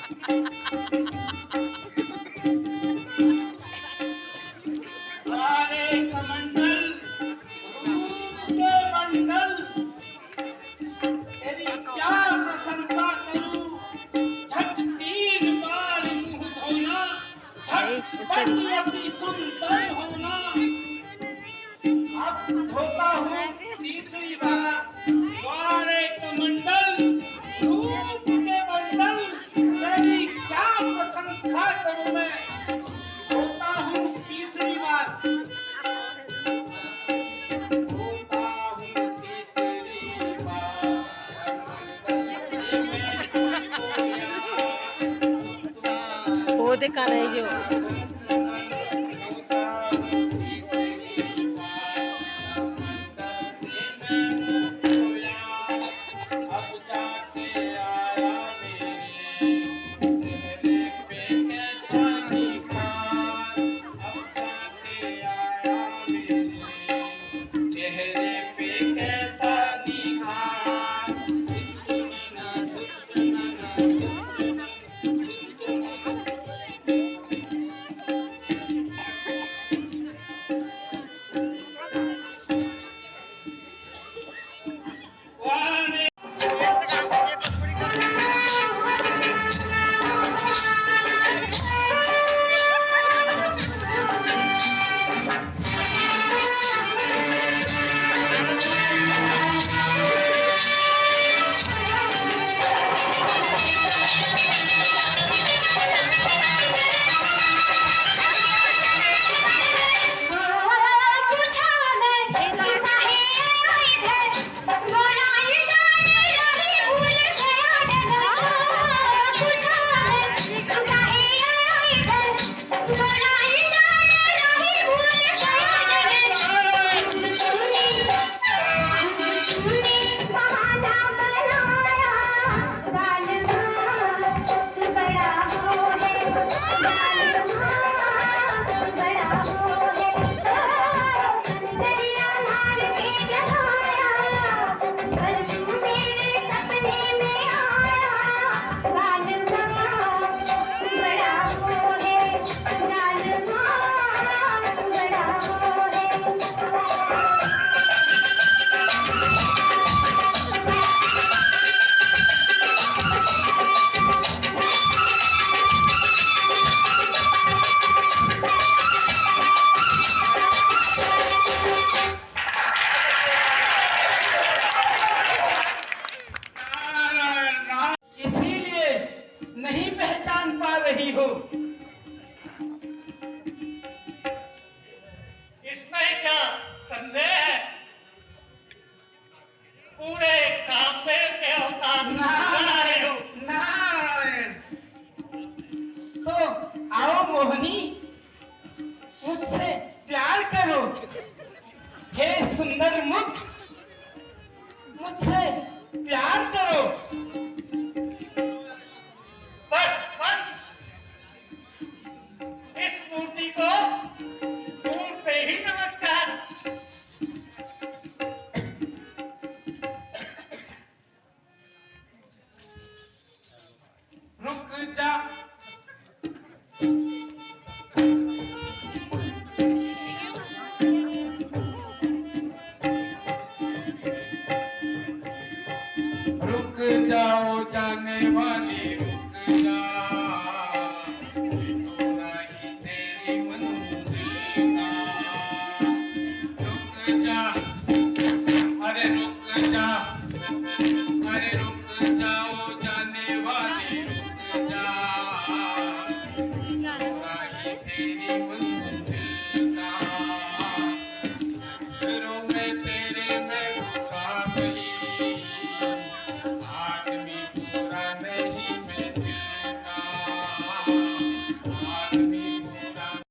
अरे कमंडल रूप के बंडल, तेरी क्या प्रशंसा करूं। झट 3 बार मुंह धोना, झटपट अति सुंदर होना। अब धोता हूँ तीसरी बार। अरे कमंडल रूप के बंडल, तेरी क्या प्रशंसा करूं मैं। धोता हूँ तीसरी बार। धोता हूँ तीसरी बार। ये मैं तुमको याद, वो देखा नहीं जो धोता हूँ तीसरी बार। मंडल से मैं तुमको याद, अब जाके आया मेरे चेहरे पे कैसा निखार। अब जाके आया मेरे चेहरे पे कैसा निखार। वाह इसीलिए नहीं पहचान पा रही हो। इसमें क्या संदेह है? पूरे कामदेव के अवतार बना रहे हो। नारायण, तो आओ मोहनी, मुझसे प्यार करो। हे सुंदर मुख, मुझसे प्यार करो। बस बस, इस मूर्ति को दूर से ही नमस्कार। रुक जा, रुक जाओ जाने वाली, रुक जा। ये तो राही तेरी मंजिल का। रुक जा, अरे रुक जा, अरे रुक जाओ जाने वाली, रुक जा। ये तो राही तेरी मंजिल का। नजरों में तेरे मैं बुरा सही,